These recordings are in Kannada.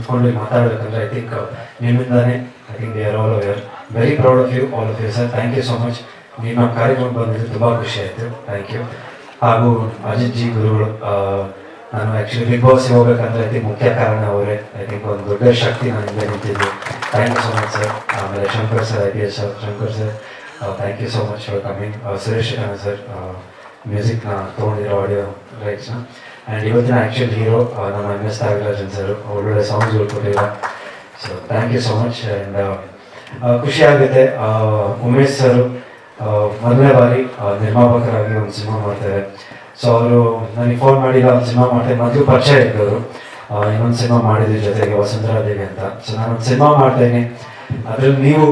ನಿಂತ್ಕೊಂಡು ಮಾತಾಡಬೇಕಂದ್ರೆ ಐ ಥಿಂಕ್ ನಿಮ್ಮಿಂದಾನೇ I think we are all aware. Very proud of you sir. Thank you so much. ನೀವು ನಮ್ಮ ಕಾರ್ಯಕ್ರಮ ಬಂದಿದ್ದು ತುಂಬ ಖುಷಿ ಆಯಿತು. Thank you. ಹಾಗೂ ಅಜಿತ್ ಜಿ ಗುರುಗಳು, ನಾನು ಆ್ಯಕ್ಚುಲಿ ಬಿಗ್ ಬಾಸ್ಗೆ ಹೋಗ್ಬೇಕಂದ್ರೆ ಐ ಥಿಂಕ್ ಮುಖ್ಯ ಕಾರಣ ಅವರೇ. ಐ ಥಿಂಕ್ ಒಂದು ದೊಡ್ಡ ಶಕ್ತಿ ನಾನು ಹಿಂದೆ ನಿಂತಿದ್ದು. Thank you so much sir. ಆಮೇಲೆ Shankar sir, IPS Shankar sir, thank you so much for coming. Suresh sir, ಮ್ಯೂಸಿಕ್ನ ತೊಗೊಂಡಿರೋ ಆಡಿಯೋ ರೈಟ್ಸ್ನ. ಆ್ಯಂಡ್ ಇವತ್ತಿನ ಆ್ಯಕ್ಚುಲ್ ಹೀರೋ ನಮ್ಮ MS ತ್ಯಾಗರಾಜನ್ ಸರ್, ಒಳ್ಳೊಳ್ಳೆ ಸಾಂಗ್ಸ್ಗಳು ಕೊಟ್ಟಿದ್ದಾರೆ. So thank you so much. And ಖುಷಿ ಆಗುತ್ತೆ. ಉಮೇಶ್ ಸರ್ ಮೊದಲನೇ ಬಾರಿ ನಿರ್ಮಾಪಕರಾಗಿ ಒಂದು ಸಿನಿಮಾ ಮಾಡ್ತಾರೆ. ಸೊ ಅವರು ನನಗೆ ಫೋನ್ ಮಾಡಿಲ್ಲ, ಒಂದು ಸಿನಿಮಾ ಮಾಡ್ತಾರೆ. ಮೊದಲು ಪರಿಚಯ ಇದ್ದವರು, ಇನ್ನೊಂದು ಸಿನಿಮಾ ಮಾಡಿದ್ವಿ ಜೊತೆಗೆ, ವಸುಂಧರಾದೇವಿ ಅಂತ. ಸೊ ನಾನೊಂದು ಸಿನಿಮಾ ಮಾಡ್ತೇನೆ, ಅದ್ರಲ್ಲಿ ನೀವು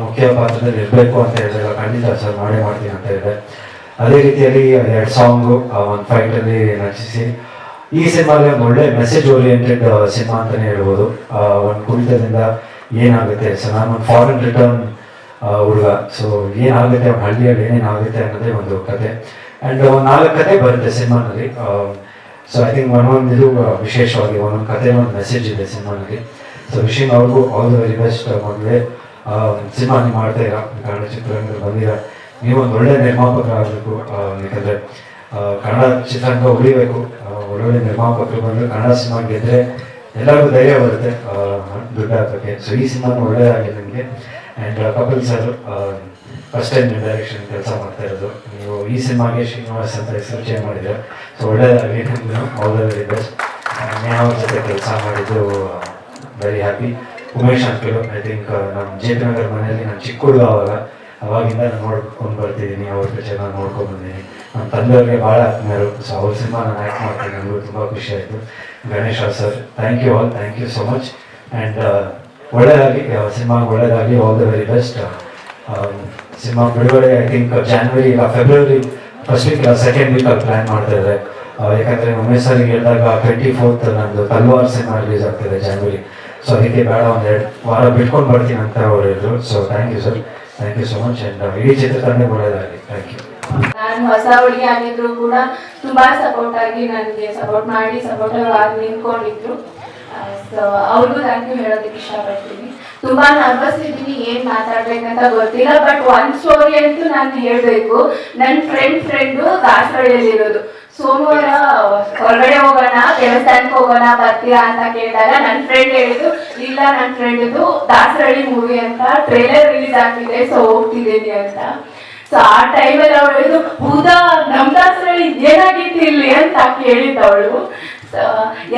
ಮುಖ್ಯ ಪಾತ್ರದಲ್ಲಿ ಇರಬೇಕು ಅಂತ ಹೇಳಿದಾಗ ಖಂಡಿತ ಸರ್ ಮಾಡೇ ಮಾಡ್ತೀನಿ ಅಂತ ಹೇಳಿದೆ. ಅದೇ ರೀತಿಯಲ್ಲಿ 2 ಸಾಂಗು ಒಂದು ಫೈಟಲ್ಲಿ ನಟಿಸಿ ಈ ಸಿನಿಮಾಗೆ ಒಂದು ಒಳ್ಳೆ ಮೆಸೇಜ್ ಓರಿಯೆಂಟೆಡ್ ಸಿನಿಮಾ ಅಂತಲೇ ಹೇಳ್ಬೋದು. ಒಂದು ಕುಣಿತದಿಂದ ಏನಾಗುತ್ತೆ, ಸೊ ನಾನು ಒಂದು ಫಾರಿನ್ ರಿಟರ್ನ್ ಹುಡುಗ, ಸೊ ಏನಾಗುತ್ತೆ ಒಂದು ಹಳ್ಳಿಯಲ್ಲಿ ಏನೇನಾಗುತ್ತೆ ಅನ್ನೋದೇ ಒಂದು ಕತೆ. ಆ್ಯಂಡ್ ಒಂದು 4 ಕತೆ ಬರುತ್ತೆ ಸಿನಿಮಾನಲ್ಲಿ. ಸೊ ಐ ಥಿಂಕ್ ಒಂದೊಂದು ಇದು ವಿಶೇಷವಾಗಿ ಒಂದೊಂದು ಕತೆ ಒಂದು ಮೆಸೇಜ್ ಇದೆ ಸಿನಿಮಾನಲ್ಲಿ. ಸೊ ವಿಶಿಂಗ್ ಅವ್ರಿಗೂ ಆಲ್ ದ ವೆರಿ ಬೆಸ್ಟ್. ಮೊದಲೇ ಸಿನಿಮಾ ನೀವು ಮಾಡ್ತಾ ಇರೋ ಕನ್ನಡ ಚಿತ್ರರಂಗದಲ್ಲಿ ಬಂದಿರ, ನೀವು ಒಂದು ಒಳ್ಳೆ ನಿರ್ಮಾಪಕರಾಗಬೇಕು. ಯಾಕಂದರೆ ಕನ್ನಡ ಚಿತ್ರರಂಗ ಉಳಿಬೇಕು. ಒಳ್ಳೊಳ್ಳೆ ನಿರ್ಮಾಪಕರು ಬಂದು ಕನ್ನಡ ಸಿನಿಮಾ ಗೆದ್ದರೆ ಎಲ್ಲರಿಗೂ ಧೈರ್ಯ ಬರುತ್ತೆ ದುಡ್ಡು ಹಾಕೋಕ್ಕೆ. ಸೊ ಈ ಸಿನಿಮಾನು ಒಳ್ಳೆಯದಾಗಿದೆ ನಿಮಗೆ. And Kapil sir, first time ನೀವು ಡೈರೆಕ್ಷನ್ ಕೆಲಸ ಮಾಡ್ತಾ ಇರೋದು. ನೀವು ಈ ಸಿನಿಮಾಗೆ ಶ್ರೀನಿವಾಸ್ ಅಂತ ಹೆಸರು ಚೇಂಜ್ ಮಾಡಿದ್ರೆ, ಸೊ ಒಳ್ಳೆಯದಾಗಿ ಆಲ್ ದ ವೆರಿ ಬೆಸ್ಟ್. ನ್ಯಾಯ ಜೊತೆ ಕೆಲಸ ಮಾಡಿದ್ದು very happy. Umesh uncle, I think ನಮ್ಮ JP ನಗರ ಮನೆಯಲ್ಲಿ ನಾನು ಚಿಕ್ಕ ಹುಡುಗ ಅವಾಗಿಂದ ನಾನು ನೋಡ್ಕೊಂಡು ಬರ್ತಿದ್ದೀನಿ. ಅವ್ರ ಚೆನ್ನಾಗಿ ನೋಡ್ಕೊಂಡು ಬಂದಿದ್ದೀನಿ. ನಮ್ಮ ತಂದೆಯವ್ರಿಗೆ ಭಾಳ ಆತ್ಮೀಯರು. ಸೊ ಅವ್ರ ಸಿನಿಮಾ ನಾನು ಆ್ಯಕ್ಟ್ ಮಾಡ್ತೀನಿ, ನನಗೂ ತುಂಬ ಖುಷಿ ಆಯಿತು. Ganesh sir, thank you all, thank you so much. And ಒಳ್ಳೆಯದಾಗಿ ಸಿನಿಮಾಗೆ ಒಳ್ಳೆಯದಾಗಿ, ಆಲ್ ದ ವೆರಿ ಬೆಸ್ಟ್. ಸಿನಿಮಾ ಬಿಡುಗಡೆ ಐ ಥಿಂಕ್ ಜಾನ್ವರಿ ಇಲ್ಲ ಫೆಬ್ರವರಿ ಫಸ್ಟ್ ವೀಕ್ ಇಲ್ಲ ಸೆಕೆಂಡ್ ವೀಕಲ್ಲಿ ಪ್ಲ್ಯಾನ್ ಮಾಡ್ತಾ ಇದ್ದಾರೆ. ಯಾಕಂದರೆ ಉಮೇಶ್ ಸರ್ಗೆ ಹೇಳಿದಾಗ 24th ನಂದು ತಲ್ವಾರ್ ಸಿನಿಮಾ ರಿಲೀಸ್ ಆಗ್ತಿದೆ ಜಾನ್ವರಿ. ಸೊ ಅದಕ್ಕೆ ಬೇಡ, ಒಂದು 2 ವಾರ ಬಿಟ್ಕೊಂಡು ಬರ್ತೀನಿ ಅಂತ ಅವ್ರು ಹೇಳಿದ್ರು. So thank you sir, thank you so much. And ಇಡೀ ಚಿತ್ರತಂಡ ಒಳ್ಳೆಯದಾಗಲಿ. Thank you. ನಾನು ಹೊಸ ಹುಡುಗಿ ಆಗಿದ್ರು ಕೂಡ ತುಂಬಾ ಸಪೋರ್ಟ್ ಆಗಿ ನನಗೆ ಸಪೋರ್ಟ್ ಮಾಡಿ ಸಪೋರ್ಟಿವ್ ಆಗಿ ನಿಂತ್ಕೊಂಡಿದ್ರು. ಸೊ ಅವ್ರಿಗೂ ಥ್ಯಾಂಕ್ ಯು ಹೇಳೋದಕ್ಕೆ ಇಷ್ಟಪಡ್ತೀನಿ. ತುಂಬಾ ನರ್ವಸ್ ಇದ್ದೀನಿ, ಏನ್ ಮಾತಾಡ್ಬೇಕಂತ ಗೊತ್ತಿಲ್ಲ. ಬಟ್ ಒಂದ್ ಸ್ಟೋರಿ ಅಂತೂ ನಾನು ಹೇಳ್ಬೇಕು. ನನ್ನ ಫ್ರೆಂಡು ದಾಸರಳ್ಳಿಯಲ್ಲಿ ಇರೋದು. ಸೋಮವಾರ ಹೊರಗಡೆ ಹೋಗೋಣ, ದೇವಸ್ಥಾನಕ್ಕೆ ಹೋಗೋಣ, ಬರ್ತೀರಾ ಅಂತ ಕೇಳಿದಾಗ ನನ್ನ ಫ್ರೆಂಡ್ ಹೇಳಿದ್ರು, ಇಲ್ಲ ನನ್ನ ಫ್ರೆಂಡ್ದು ದಾಸರಳ್ಳಿ ಮೂವಿ ಅಂತ ಟ್ರೇಲರ್ ರಿಲೀಸ್ ಆಗ್ತಿದೆ, ಸೊ ಹೋಗ್ತಿದ್ದೀನಿ ಅಂತ. ಸೊ ಆ ಟೈಮಲ್ಲಿ ಅವಳು ಹೇಳಿದ್ರು, ಹೌದಾ ನಮ್ ದಾಸರಳ್ಳಿ ಏನಾಗಿತ್ತು ಇಲ್ಲಿ ಅಂತ ಕೇಳಿದ್ದವಳು. ಸೊ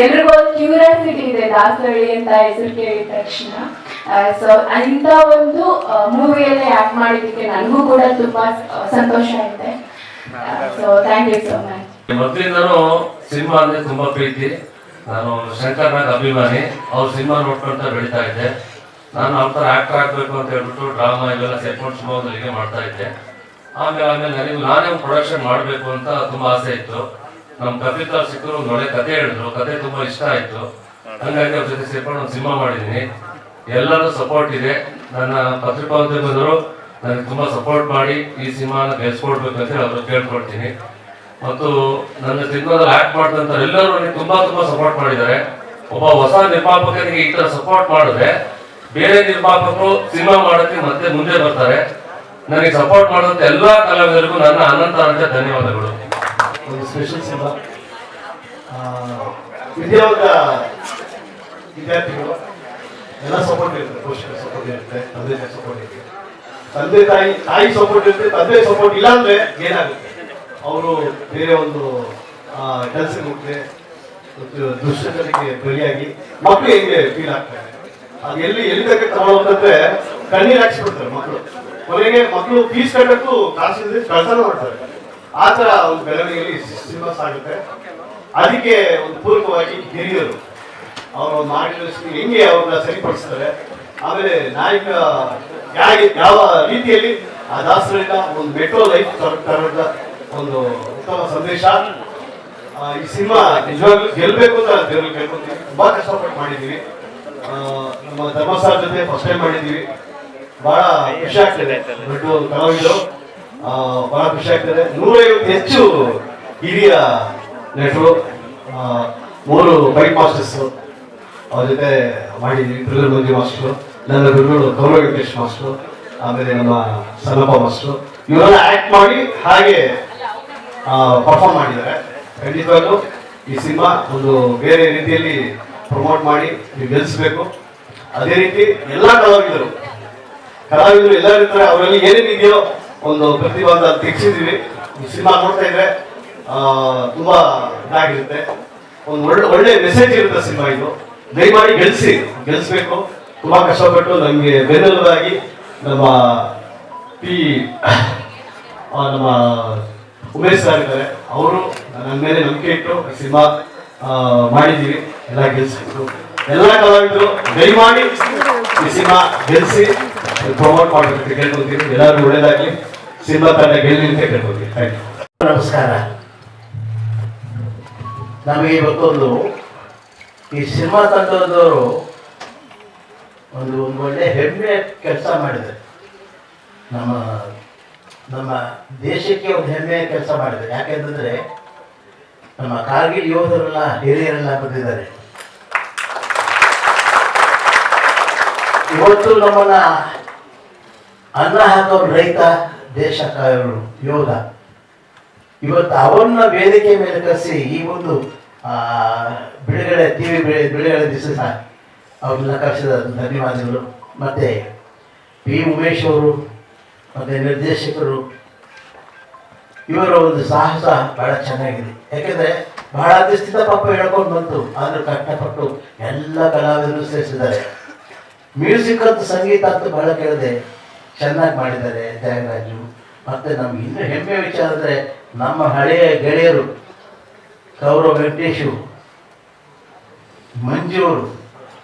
ಎಲ್ರಿಗೂ ಒಂದು ಕ್ಯೂರಿಯಾಸಿಟಿ ಇದೆ ದಾಸರಳ್ಳಿ ಅಂತ ಹೆಸರು ಕೇಳಿದ ತಕ್ಷಣ. ಸೊ ಇಂಥ ಒಂದು ಮೂವಿಯಲ್ಲಿ ಆಕ್ಟ್ ಮಾಡಿದ್ದಕ್ಕೆ ನನಗೂ ಕೂಡ ತುಂಬಾ ಸಂತೋಷ ಇದೆ. So thank you so much. ಮೊದಲಿಂದನೂ ಸಿನಿಮಾ ಅಂದ್ರೆ ತುಂಬಾ ಪ್ರೀತಿ. ನಾನು ಶಂಕರ್ನಾಗ್ ಅಭಿಮಾನಿ. ಅವ್ರ ಸಿನಿಮಾ ನೋಡ್ಕೊಂತ ಬೆಳೀತಾ ಇದ್ದೆ. ನಾನು ಅವ್ರ ಥರ ಆಕ್ಟರ್ ಆಗ್ಬೇಕು ಅಂತ ಹೇಳ್ಬಿಟ್ಟು ಡ್ರಾಮಾ ಇವೆಲ್ಲ ಸೆಟ್ಮೆಂಟ್ ಶಿವಮೊಗ್ಗದಲ್ಲಿ ಮಾಡ್ತಾ ಇದ್ದೆ. ಆಮೇಲೆ ನಾನೇ ಒಂದು ಪ್ರೊಡಕ್ಷನ್ ಮಾಡಬೇಕು ಅಂತ ತುಂಬಾ ಆಸೆ ಇತ್ತು. ನಮ್ಮ ಕಪಿಲ್ ಅವ್ರು ಸಿಕ್ಕರು, ಒಂದು ಒಳ್ಳೆ ಕತೆ ಹೇಳಿದ್ರು. ಕತೆ ತುಂಬಾ ಇಷ್ಟ ಆಯ್ತು. ಹಂಗಾಗಿ ಅವ್ರ ಜೊತೆ ಸೇರ್ಕೊಂಡು ಒಂದು ಸಿನಿಮಾ ಮಾಡಿದ್ದೀನಿ. ಎಲ್ಲರೂ ಸಪೋರ್ಟ್ ಇದೆ. ನನ್ನ ಪತ್ರಿಕೋದ್ಯಮದವರು ನನಗೆ ತುಂಬಾ ಸಪೋರ್ಟ್ ಮಾಡಿ ಈ ಸಿನಿಮಾನ ಗೆಲ್ಸ್ಕೊಡ್ಬೇಕು ಅಂತ ಅವ್ರು ಕೇಳ್ಕೊಡ್ತೀನಿ. ಮತ್ತು ನನ್ನ ಸಿನಿಮಾದಲ್ಲಿ ಆಕ್ಟ್ ಮಾಡಿದಂತ ಎಲ್ಲರೂ ನನಗೆ ತುಂಬಾ ಸಪೋರ್ಟ್ ಮಾಡಿದ್ದಾರೆ. ಒಬ್ಬ ಹೊಸ ನಿರ್ಮಾಪಕನಿಗೆ ಈ ತರ ಸಪೋರ್ಟ್ ಮಾಡಿದ್ರೆ ಬೇರೆ ನಿರ್ಮಾಪಕರು ಸಿನಿಮಾ ಮಾಡೋಕ್ಕೆ ಮತ್ತೆ ಮುಂದೆ ಬರ್ತಾರೆ. ನನಗೆ ಸಪೋರ್ಟ್ ಮಾಡಿದಂತ ಎಲ್ಲಾ ಕಲಾವಿದರಿಗೂ ನನ್ನ ಅನಂತ ಧನ್ಯವಾದಗಳು. ಒಂದು ಸ್ಪೆಷಲ್ ಸಿನಿಮಾ. ವಿದ್ಯಾವಂತ ವಿದ್ಯಾರ್ಥಿಗಳು ಎಲ್ಲ ಸಪೋರ್ಟ್ ಇರುತ್ತೆ, ಪೋಷಕರ ಸಪೋರ್ಟ್ ಇರುತ್ತೆ, ತಂದೆ ಸಪೋರ್ಟ್ ಇರುತ್ತೆ, ತಂದೆ ತಾಯಿ ಸಪೋರ್ಟ್ ಇರುತ್ತೆ. ತಂದೆ ಸಪೋರ್ಟ್ ಇಲ್ಲ ಅಂದ್ರೆ ಏನಾಗುತ್ತೆ, ಅವರು ಬೇರೆ ಒಂದು ಕೆಲಸಕ್ಕೆ ಹೋಗ್ತಾರೆ, ದುಶ್ಚಟಕ್ಕೆ ಬಲಿಯಾಗಿ ಮಕ್ಕಳು ಹೆಂಗೆ ಫೀಲ್ ಆಗ್ತಾರೆ. ಅದು ಎಲ್ಲಿ ತನಕ ತಗೊಳ್ಳೋದಂದ್ರೆ ಕಣ್ಣೀರು ಹಾಕ್ಸ್ಬಿಡ್ತಾರೆ ಮಕ್ಕಳು. ಕೊನೆಗೆ ಮಕ್ಕಳು ಫೀಸ್ ಕಟ್ಟಕ್ಕೂ ಕಾಸಿದ್ರೆ ಕೆಲಸ ಮಾಡ್ತಾರೆ. ಆ ತರ ಒಂದು ಬೆಳವಣಿಗೆಯಲ್ಲಿ ಸಿನಿಮಾ ಸಾಗುತ್ತೆ. ಅದಕ್ಕೆ ಒಂದು ಪೂರಕವಾಗಿ ಹಿರಿಯರು ಅವರ ಮಾರ್ಗದರ್ಶನ ಹೆಂಗೆ ಅವ್ರನ್ನ ಸರಿಪಡಿಸ್ತಾರೆ. ಆಮೇಲೆ ನಾಯಕ ಯಾವ ರೀತಿಯಲ್ಲಿ ಆ ದಾಸರಿಂದ ಒಂದು ಮೆಟ್ರೋ ಲೈಫ್ ತರದ ಒಂದು ಉತ್ತಮ ಸಂದೇಶ. ಈ ಸಿನಿಮಾ ನಿಜವಾಗ್ಲೂ ಗೆಲ್ಬೇಕು ಅಂತ ದೇವ್ರಿಗೆ ಕೇಳ್ಕೊತೀವಿ. ತುಂಬಾ ಕಷ್ಟಪಟ್ಟು ಮಾಡಿದ್ದೀವಿ. ನಮ್ಮ ಧರ್ಮಸ್ಥಳ ಜೊತೆ ಫಸ್ಟ್ ಟೈಮ್ ಮಾಡಿದ್ದೀವಿ. ಬಹಳ ಖುಷಿ ಆಗ್ತದೆ. ದೊಡ್ಡ ಕಲಾವಿದರು, ಬಹಳ ಖುಷಿ ಆಗ್ತದೆ. 150 ಹೆಚ್ಚು ಹಿರಿಯ ನಟರು, 3 ಫೈಟ್ ಮಾಸ್ಟರ್ಸ್, ಅವ್ರ ಜೊತೆ ಮಾಡಿದ್ದೀವಿ. ತ್ರಿಲ್ಲರ್ ಮಂಜು ಮಾಸ್ಟ್ರು, ನನ್ನ ಗುರುಗಳು ಗೌರವ ವೆಂಕಟೇಶ್ ಮಾಸ್ಟ್ರು, ಆಮೇಲೆ ನಮ್ಮ ಸಲ್ಲಪ್ಪ ಮಾಸ್ಟ್ರು, ಇವರೆಲ್ಲ ಆ್ಯಕ್ಟ್ ಮಾಡಿ ಹಾಗೆ ಪರ್ಫಾರ್ಮ್ ಮಾಡಿದ್ದಾರೆ. ಖಂಡಿತವಾಗ್ಲೂ ಈ ಸಿನಿಮಾ ಒಂದು ಬೇರೆ ರೀತಿಯಲ್ಲಿ ಪ್ರಮೋಟ್ ಮಾಡಿ ನೀವು ಗೆಲ್ಲಿಸ್ಬೇಕು. ಅದೇ ರೀತಿ ಎಲ್ಲ ಕಲಾವಿದರು ಎಲ್ಲರೂ ಇರ್ತಾರೆ, ಅವರಲ್ಲಿ ಏನೇನಿದೆಯೋ ಒಂದು ಪ್ರತಿಭಾ ಅಂತ ತೆಗೆಸಿದ್ದೀವಿ. ಈ ಸಿನಿಮಾ ನೋಡ್ತಾ ಇದ್ರೆ ತುಂಬಾ ಇದಾಗಿರುತ್ತೆ, ಒಂದು ಒಳ್ಳೆ ಮೆಸೇಜ್ ಇರುತ್ತೆ ಸಿನಿಮಾ ಇದು. ದಯಮಾಡಿ ಗೆಲ್ಲಿಸ್ಬೇಕು. ತುಂಬಾ ಕಷ್ಟಪಟ್ಟು ನಮಗೆ ಬೆನ್ನೆಲುಬಾಗಿ ನಮ್ಮ ನಮ್ಮ ಉಮೇಶ್ ಸರ್ ಇದ್ದಾರೆ, ಅವರು ನನ್ನ ಮೇಲೆ ನಂಬಿಕೆ ಇಟ್ಟು ಸಿನಿಮಾ ಮಾಡಿದ್ದೀವಿ. ಎಲ್ಲ ಗೆಲ್ಲಿಸ್ಬೇಕು. ಎಲ್ಲ ಕಲಾವಿದರು ದಯಮಾಡಿ ಈ ಸಿನಿಮಾ ಗೆಲ್ಲಿಸಿ ಪ್ರಮೋಟ್ ಮಾಡಬೇಕು ಕೇಳ್ಕೊತೀವಿ. ಎಲ್ಲರೂ ಒಳ್ಳೇದಾಗಲಿ, ಸಿನಿಮಾ ತಂಡ ಗೆಲ್ಲಿ ಅಂತ ಕೇಳ್ಕೊತೀವಿ. Thank you. ನಮಸ್ಕಾರ. ನಮಗೆ ಇವತ್ತೊಂದು ಈ ಸಿನಿಮಾ ತಂಡದವರು ಒಂದು ಒಳ್ಳೆ ಹೆಮ್ಮೆ ಕೆಲಸ ಮಾಡಿದ್ದಾರೆ. ನಮ್ಮ ದೇಶಕ್ಕೆ ಒಂದು ಹೆಮ್ಮೆಯ ಕೆಲಸ ಮಾಡಿದ್ದಾರೆ. ಯಾಕೆಂತಂದ್ರೆ ನಮ್ಮ ಕಾರ್ಗಿಲ್ ಯೋಧರೆಲ್ಲ ಹಿರಿಯರೆಲ್ಲ ಬಂದಿದ್ದಾರೆ. ಇವತ್ತು ನಮ್ಮನ್ನ ಅನ್ನ ಹಾಕೋರು ರೈತ, ದೇಶ ಕಾಯೋರು ಯೋಧ. ಇವತ್ತು ಅವನ್ನ ವೇದಿಕೆ ಮೇಲೆ ಕರೆಸಿ ಈ ಒಂದು ಬಿಡುಗಡೆ ಟಿವಿ ಬಿಡುಗಡೆ ದಿವಸ ಅವ್ರನ್ನ ಕರೆಸಿದ ಧನ್ಯವಾದಗಳು. ಮತ್ತೆ ಪಿ ಉಮೇಶ್ ಅವರು ಮತ್ತೆ ನಿರ್ದೇಶಕರು, ಇವರ ಒಂದು ಸಾಹಸ ಬಹಳ ಚೆನ್ನಾಗಿದೆ. ಯಾಕೆಂದ್ರೆ ಬಹಳ ದಿವಸದಿಂದ ಪಾಪ ಹೇಳ್ಕೊಂಡು ಬಂತು, ಆದ್ರೂ ಕಷ್ಟಪಟ್ಟು ಎಲ್ಲ ಕಲಾವಿದರು ಸೇರಿಸಿದ್ದಾರೆ. ಮ್ಯೂಸಿಕ್ ಅಂತ ಸಂಗೀತ ಅಂತ ಬಹಳ ಕೇಳಿದೆ, ಚೆನ್ನಾಗಿ ಮಾಡಿದ್ದಾರೆ ತ್ಯಾಗರಾಜು. ಮತ್ತೆ ನಮ್ಗೆ ಇನ್ನೂ ಹೆಮ್ಮೆ ವಿಚಾರ ಅಂದ್ರೆ ನಮ್ಮ ಹಳೆಯ ಗೆಳೆಯರು ಗೌರವ ವೆಂಕಟೇಶು, ಮಂಜೂರು,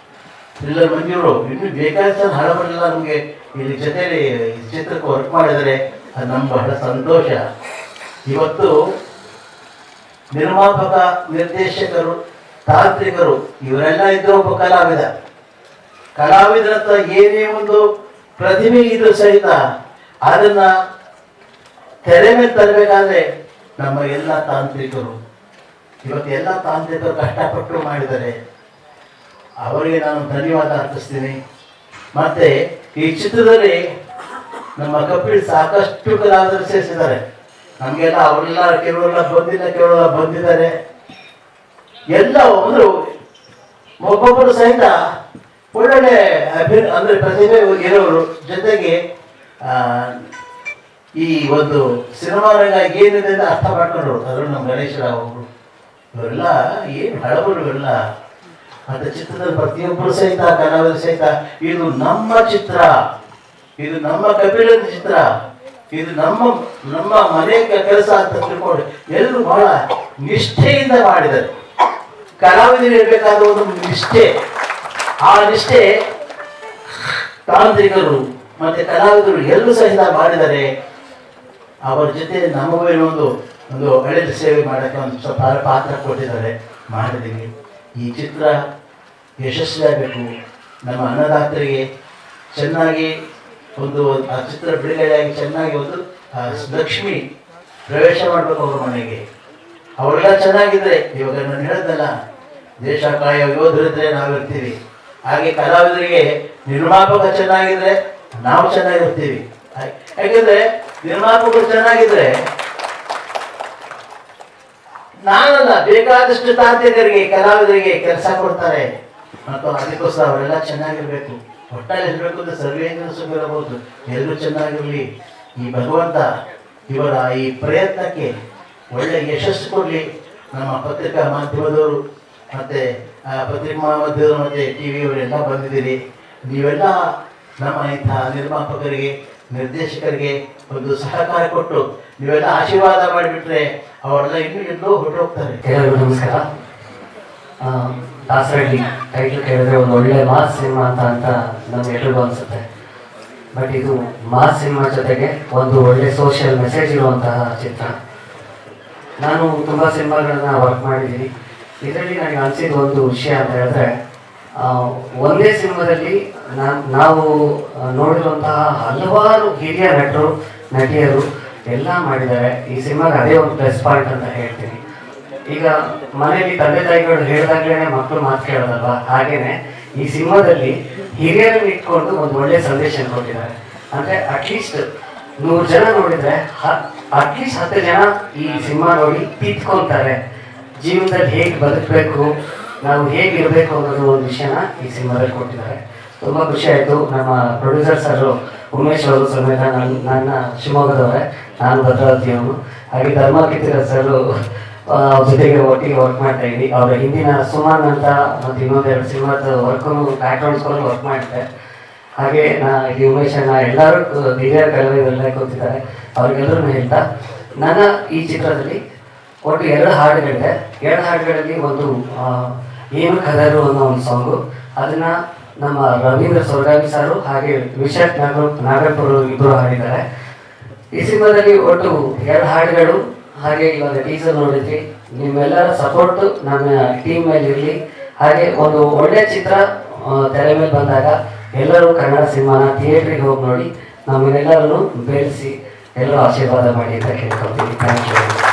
ಥ್ರಿಲ್ಲರ್ ಮಂಜೂರು, ಇನ್ನೂ ಬೇಕಾದ ಹಳಬರೆಲ್ಲ ನಮಗೆ ಇಲ್ಲಿ ಜೊತೆಯಲ್ಲಿ ಚಿತ್ರಕ್ಕೆ ವರ್ಕ್ ಮಾಡಿದರೆ ಅದು ನಮ್ಗೆ ಬಹಳ ಸಂತೋಷ. ಇವತ್ತು ನಿರ್ಮಾಪಕ, ನಿರ್ದೇಶಕರು, ತಾಂತ್ರಿಕರು ಇವರೆಲ್ಲ ಇದ್ರು ಒಬ್ಬ ಕಲಾವಿದರ ಹತ್ರ ಏನೇ ಒಂದು ಪ್ರತಿಭೆ ಇದ್ರು ಸಹಿತ ಅದನ್ನ ತೆರೆ ಮೇಲೆ ತರಬೇಕಾದ್ರೆ ನಮ್ಮ ಎಲ್ಲ ತಾಂತ್ರಿಕರು, ಇವತ್ತು ಎಲ್ಲ ತಾಂತ್ರಿಕರು ಕಷ್ಟಪಟ್ಟು ಮಾಡಿದ್ದಾರೆ. ಅವರಿಗೆ ನಾನು ಧನ್ಯವಾದ ಅರ್ಪಿಸ್ತೀನಿ. ಮತ್ತೆ ಈ ಚಿತ್ರದಲ್ಲಿ ನಮ್ಮ ಕಪಿಲ್ ಸಾಕಷ್ಟು ಕಲಾವಿದರು ಸೇರಿಸಿದ್ದಾರೆ. ನಮಗೆಲ್ಲ ಅವರೆಲ್ಲ ಕೆಲವರೆಲ್ಲ ಬಂದಿಲ್ಲ, ಕೆಲವರೆಲ್ಲ ಬಂದಿದ್ದಾರೆ. ಎಲ್ಲ ಒಂದು ಒಬ್ಬೊಬ್ಬರು ಸಹಿತ ಒಳ್ಳೊಳ್ಳೆ ಅಂದ್ರೆ ಪ್ರತಿಭೆ ಇರೋರು. ಜೊತೆಗೆ ಈ ಒಂದು ಸಿನಿಮಾ ರಂಗ ಏನಿದೆ ಅಂತ ಅರ್ಥ ಮಾಡ್ಕೊಂಡ್ರು. ಅದರಲ್ಲಿ ನಮ್ಮ ಗಣೇಶ್ ರಾವ್ ಅವರು ಇವರೆಲ್ಲ ಏನು ಹಳಬರು ಇವೆಲ್ಲ. ಮತ್ತೆ ಚಿತ್ರದಲ್ಲಿ ಪ್ರತಿಯೊಬ್ಬರು ಸಹಿತ ಕಲಾವಿದರು ಸಹಿತ ಇದು ನಮ್ಮ ಚಿತ್ರ, ಇದು ನಮ್ಮ ಕಪಿಲದ ಚಿತ್ರ, ಇದು ನಮ್ಮ ಮನೆ ಕೆಲಸ ಅಂತ ತಿಳ್ಕೊಂಡು ಎಲ್ಲರೂ ಬಹಳ ನಿಷ್ಠೆಯಿಂದ ಮಾಡಿದ್ದಾರೆ. ಕಲಾವಿದರು ಇರಬೇಕಾದ ಒಂದು ನಿಷ್ಠೆ, ಆ ನಿಷ್ಠೆ ತಾಂತ್ರಿಕರು ಮತ್ತೆ ಕಲಾವಿದರು ಎಲ್ಲರೂ ಸಹಿತ ಮಾಡಿದ್ದಾರೆ. ಅವರ ಜೊತೆ ನಮಗೇನೋ ಒಂದು ಒಳ್ಳೆಯ ಸೇವೆ ಮಾಡೋಕ್ಕೆ ಒಂದು ಸ್ವಲ್ಪ ಪಾತ್ರ ಕೊಟ್ಟಿದ್ದಾರೆ, ಮಾಡಿದ್ದೀವಿ. ಈ ಚಿತ್ರ ಯಶಸ್ವಿಯಾಗಬೇಕು. ನಮ್ಮ ಅನ್ನದಾತರಿಗೆ ಚೆನ್ನಾಗಿ ಒಂದು ಆ ಚಿತ್ರ ಬಿಡುಗಡೆಯಾಗಿ ಚೆನ್ನಾಗಿ ಒಂದು ಲಕ್ಷ್ಮಿ ಪ್ರವೇಶ ಮಾಡಬೇಕು ಅವ್ರ ಮನೆಗೆ. ಅವರೆಲ್ಲ ಚೆನ್ನಾಗಿದ್ರೆ, ಇವಾಗ ನಾನು ಹೇಳೋದಲ್ಲ, ದೇಶ ಕಾಯೋ ಯೋಧರಿದ್ರೆ ನಾವಿರ್ತೀವಿ. ಹಾಗೆ ಕಲಾವಿದರಿಗೆ ನಿರ್ಮಾಪಕ ಚೆನ್ನಾಗಿದ್ರೆ ನಾವು ಚೆನ್ನಾಗಿರ್ತೀವಿ. ಯಾಕೆಂದ್ರೆ ನಿರ್ಮಾಪಕರು ಚೆನ್ನಾಗಿದ್ರೆ ನಾನಲ್ಲ, ಬೇಕಾದಷ್ಟು ತಾಂತ್ರಿಕರಿಗೆ ಕಲಾವಿದರಿಗೆ ಕೆಲಸ ಕೊಡ್ತಾರೆ. ಮತ್ತು ಅದಕ್ಕೋಸ್ಕರ ಅವರೆಲ್ಲ ಚೆನ್ನಾಗಿರ್ಬೇಕು. ಒಟ್ಟಾಗಿ ಇರಬೇಕು ಅಂದ್ರೆ ಸರ್ವೇಂದ್ರ ಸುಖ ಇರಬಹುದು, ಎಲ್ಲರೂ ಚೆನ್ನಾಗಿರ್ಲಿ. ಈ ಭಗವಂತ ಇವರ ಈ ಪ್ರಯತ್ನಕ್ಕೆ ಒಳ್ಳೆ ಯಶಸ್ಸು ಕೊಡಲಿ. ನಮ್ಮ ಪತ್ರಿಕಾ ಮಾಧ್ಯಮದವರು ಮತ್ತೆ ಪತ್ರಿಕಾ ಮಾಧ್ಯಮದವರು ಮತ್ತೆ ಟಿವಿಯವರೆಲ್ಲ ಬಂದಿದ್ದೀರಿ. ನೀವೆಲ್ಲ ನಮ್ಮ ಇಂತಹ ನಿರ್ಮಾಪಕರಿಗೆ, ನಿರ್ದೇಶಕರಿಗೆ ಒಂದು ಸಹಕಾರ ಕೊಟ್ಟು ನೀವೆಲ್ಲ ಆಶೀರ್ವಾದ ಮಾಡಿಬಿಟ್ರೆ ಅವರೆಲ್ಲ ಇನ್ನೂ ಎಲ್ಲೋ ಹೊರಟೋಗ್ತಾರೆ. ಎಲ್ಲರಿಗೂ ನಮಸ್ಕಾರ. ದಾಸರಳ್ಳಿ ಟೈಟಲ್ ಕೇಳಿದ್ರೆ ಒಂದು ಒಳ್ಳೆ ಮಾಸ್ ಸಿನಿಮಾ ಅಂತ ನಮ್ಗೆ ಎಲ್ರಿಗೂ ಅನಿಸುತ್ತೆ. ಬಟ್ ಇದು ಮಾಸ್ ಸಿನಿಮಾ ಜೊತೆಗೆ ಒಂದು ಒಳ್ಳೆ ಸೋಷಿಯಲ್ ಮೆಸೇಜ್ ಇರುವಂತಹ ಚಿತ್ರ. ನಾನು ತುಂಬ ಸಿನಿಮಾಗಳನ್ನ ವರ್ಕ್ ಮಾಡಿದ್ದೀನಿ. ಇದರಲ್ಲಿ ನನಗೆ ಅನಿಸಿದ ಒಂದು ವಿಷಯ ಅಂತ ಹೇಳಿದ್ರೆ, ಒಂದೇ ಸಿನಿಮಾದಲ್ಲಿ ನಾವು ನೋಡಿರುವಂತಹ ಹಲವಾರು ಹಿರಿಯ ನಟರು, ನಟಿಯರು ಎಲ್ಲ ಮಾಡಿದ್ದಾರೆ. ಈ ಸಿನಿಮಾಗೆ ಅದೇ ಒಂದು ಪ್ಲಸ್ ಪಾಯಿಂಟ್ ಅಂತ ಹೇಳ್ತೀನಿ. ಈಗ ಮನೆಯಲ್ಲಿ ತಂದೆ ತಾಯಿಗಳು ಹೇಳಿದಾಗ್ಲೇ ಮಕ್ಕಳು ಮಾತು ಕೇಳೋದಲ್ವಾ, ಹಾಗೇನೆ ಈ ಸಿನಿಮಾದಲ್ಲಿ ಹಿರಿಯರನ್ನು ಇಟ್ಕೊಂಡು ಒಂದು ಒಳ್ಳೆ ಸಂದೇಶ ಕೊಟ್ಟಿದ್ದಾರೆ. ಅಂದ್ರೆ ಅಟ್ಲೀಸ್ಟ್ 100 ಜನ ನೋಡಿದ್ರೆ ಅಟ್ಲೀಸ್ಟ್ 10 ಜನ ಈ ಸಿನಿಮಾ ನೋಡಿ ತಿದ್ಕೊಂತಾರೆ. ಜೀವನದಲ್ಲಿ ಹೇಗೆ ಬದುಕಬೇಕು, ನಾವು ಹೇಗಿರಬೇಕು ಅನ್ನೋದು ಒಂದು ವಿಷಯನ ಈ ಸಿನಿಮಾದಲ್ಲಿ ಕೊಟ್ಟಿದ್ದಾರೆ. ತುಂಬ ಖುಷಿ ಆಯಿತು. ನಮ್ಮ ಪ್ರೊಡ್ಯೂಸರ್ ಸರ್ ಉಮೇಶ್ ಅವರು ಸಮೇತ ನನ್ನ ಶಿವಮೊಗ್ಗದವರೇ, ನಾನು ಭದ್ರಾವತಿಯವರು. ಹಾಗೆ ಧರ್ಮಕಿತ್ತಿರ ಸರ್ ಅವ್ರ ಜೊತೆಗೆ ಒಟ್ಟಿಗೆ ವರ್ಕ್ ಮಾಡ್ತಾ ಇದ್ವಿ. ಅವರ ಹಿಂದಿನ ಸುಮಾನ್ ಅಂತ ಮತ್ತು ಇನ್ನೊಂದೆರಡು ಸಿನಿಮಾದ ವರ್ಕು ಬ್ಯಾಕ್ಗ್ರೌಂಡ್ ಸ್ಕೋರ್ ವರ್ಕ್ ಮಾಡಿದ್ದೆ. ಹಾಗೆ ಇಲ್ಲಿ ಉಮೇಶ್ ಅಣ್ಣ ಎಲ್ಲರೂ ಹಿರಿಯರ ಕಲಾವಿದರೆಲ್ಲ ಕೂತಿದ್ದಾರೆ, ಅವ್ರಿಗೆಲ್ಲರೂ ಹೇಳ್ತಾ ನನ್ನ ಈ ಚಿತ್ರದಲ್ಲಿ ಒಟ್ಟು 2 ಹಾಡುಗಳಿದೆ. 2 ಹಾಡುಗಳಲ್ಲಿ ಒಂದು ಏನು ಕದರು ಅನ್ನೋ ಒಂದು ಸಾಂಗು, ಅದನ್ನ ನಮ್ಮ ರವೀಂದ್ರ ಸೊರಗಾವಿ ಸಾರು ಹಾಗೆ ವಿಶಾಖ್ ನಾಗಪುರ ಇಬ್ಬರು ಹಾಡಿದ್ದಾರೆ. ಈ ಸಿನಿಮಾದಲ್ಲಿ ಒಟ್ಟು 2 ಹಾಡುಗಳು, ಹಾಗೆ ಇವಾಗ ಟೀಸರ್ ನೋಡಿದ್ರಿ. ನಿಮ್ಮೆಲ್ಲರ ಸಪೋರ್ಟ್ ನಮ್ಮ ಟೀಮ್ ಮೇಲೆ ಇರಲಿ. ಹಾಗೆ ಒಂದು ಒಳ್ಳೆ ಚಿತ್ರ ತೆರೆ ಮೇಲೆ ಬಂದಾಗ ಎಲ್ಲರೂ ಕನ್ನಡ ಸಿನಿಮಾನ ಥಿಯೇಟ್ರಿಗೆ ಹೋಗಿ ನೋಡಿ ನಮ್ಮನ್ನೆಲ್ಲರನ್ನು ಬೆಳೆಸಿ ಎಲ್ಲರೂ ಆಶೀರ್ವಾದ ಮಾಡಿ ಅಂತ ಕೇಳ್ಕೊಳ್ತೀನಿ. Thank you.